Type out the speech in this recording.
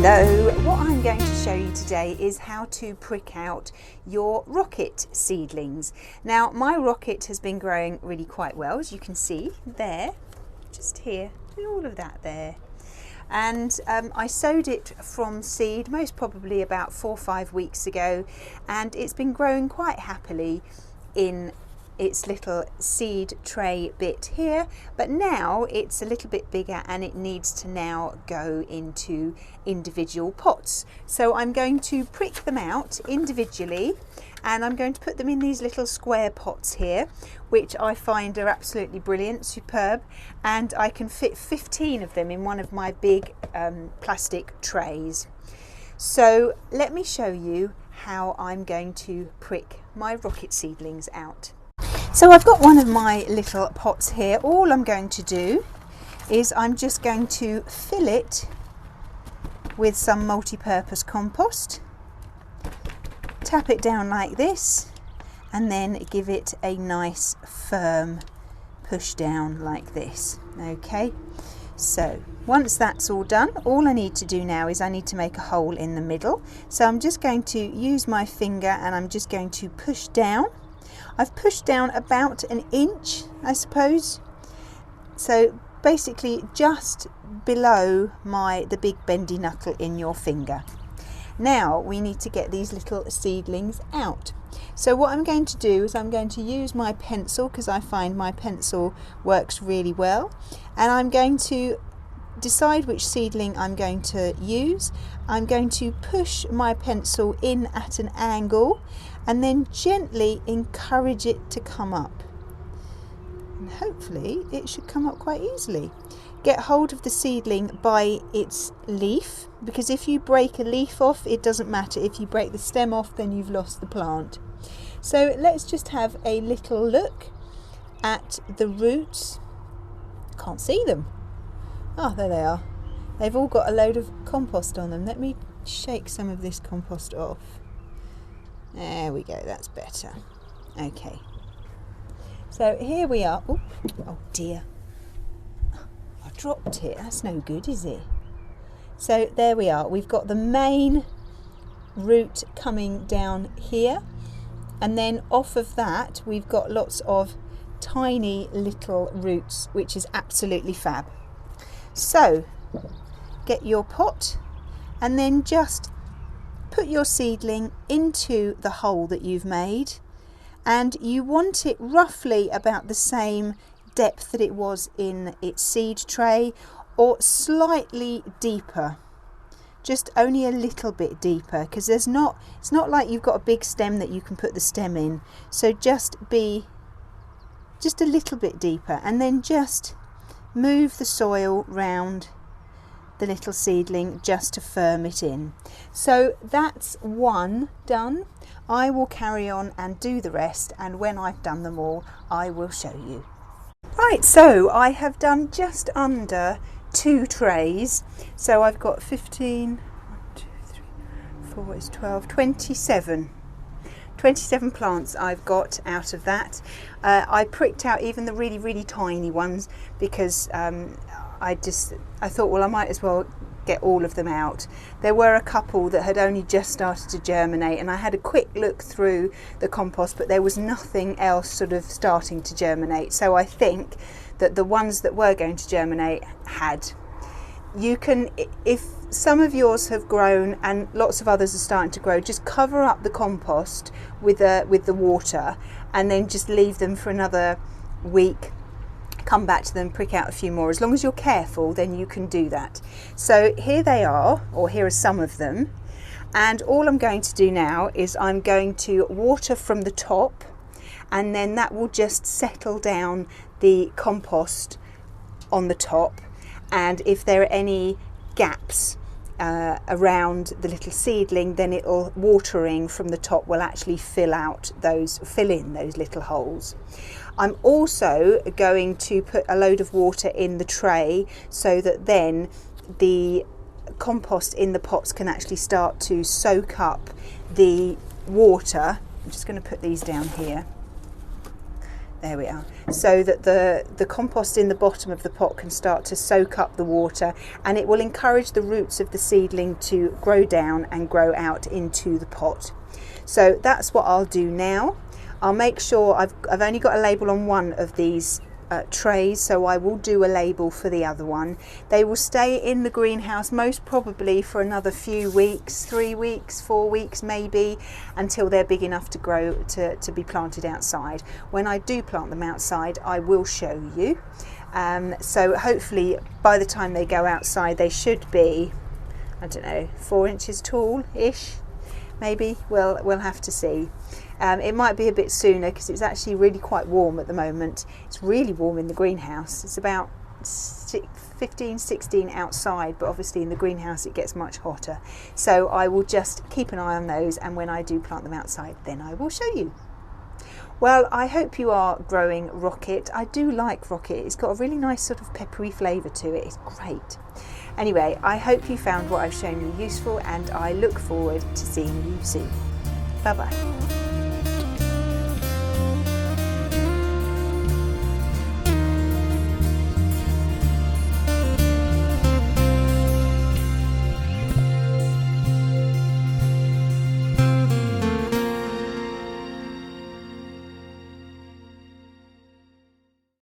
Hello, what I'm going to show you today is how to prick out your rocket seedlings. Now my rocket has been growing really quite well, as you can see there, just here, all of that there. And I sowed it from seed most probably about 4 or 5 weeks ago, and it's been growing quite happily in its little seed tray bit here, but now it's a little bit bigger and it needs to now go into individual pots. So I'm going to prick them out individually and I'm going to put them in these little square pots here, which I find are absolutely brilliant, superb, and I can fit 15 of them in one of my big plastic trays. So let me show you how I'm going to prick my rocket seedlings out. So I've got one of my little pots here. All I'm going to do is I'm just going to fill it with some multi-purpose compost, tap it down like this, and then give it a nice firm push down like this. Okay, so once that's all done, all I need to do now is I need to make a hole in the middle. So I'm just going to use my finger and I'm just going to push down. I've pushed down about an inch, I suppose, so basically just below the big bendy knuckle in your finger. Now we need to get these little seedlings out. So what I'm going to do is I'm going to use my pencil, because I find my pencil works really well, and I'm going to decide which seedling I'm going to use. I'm going to push my pencil in at an angle and then gently encourage it to come up, and hopefully it should come up quite easily. Get hold of the seedling by its leaf, because if you break a leaf off, it doesn't matter. If you break the stem off, then you've lost the plant. So let's just have a little look at the roots. Can't see them. Oh, there they are. They've all got a load of compost on them. Let me shake some of this compost off. There we go, that's better. Okay, so here we are. Ooh, oh dear, I dropped it. That's no good, is it? So there we are. We've got the main root coming down here, and then off of that we've got lots of tiny little roots, which is absolutely fab. So get your pot and then just put your seedling into the hole that you've made, and you want it roughly about the same depth that it was in its seed tray, or slightly deeper, just only a little bit deeper, because it's not like you've got a big stem that you can put the stem in. So just be just a little bit deeper, and then just move the soil round the little seedling just to firm it in. So that's one done. I will carry on and do the rest, and when I've done them all I will show you. Right, so I have done just under 2 trays. So I've got 15, 1, 2, 3, 4 is 12, 27 plants I've got out of that. I pricked out even the really tiny ones, because I thought, well, I might as well get all of them out. There were a couple that had only just started to germinate, and I had a quick look through the compost, but there was nothing else sort of starting to germinate. So I think that the ones that were going to germinate had. You can, if some of yours have grown and lots of others are starting to grow, just cover up the compost with the water, and then just leave them for another week. Come back to them, prick out a few more. As long as you're careful, then you can do that. So here they are, or here are some of them, and all I'm going to do now is I'm going to water from the top, and then that will just settle down the compost on the top, and if there are any gaps around the little seedling, then it'll, watering from the top will actually fill in those little holes. I'm also going to put a load of water in the tray, so that then the compost in the pots can actually start to soak up the water. I'm just going to put these down here. There we are. So that the compost in the bottom of the pot can start to soak up the water, and it will encourage the roots of the seedling to grow down and grow out into the pot. So that's what I'll do now. I'll make sure I've only got a label on one of these trays, so I will do a label for the other one. They will stay in the greenhouse most probably for another few weeks, 3 weeks, 4 weeks maybe, until they're big enough to grow to be planted outside. When I do plant them outside, I will show you. So hopefully by the time they go outside they should be, I don't know, 4 inches tall ish, maybe. We'll have to see. It might be a bit sooner because it's actually really quite warm at the moment. It's really warm in the greenhouse. It's about 15, 16 outside, but obviously in the greenhouse it gets much hotter. So I will just keep an eye on those, and when I do plant them outside, then I will show you. Well, I hope you are growing rocket. I do like rocket. It's got a really nice sort of peppery flavour to it. It's great. Anyway, I hope you found what I've shown you useful, and I look forward to seeing you soon. Bye bye.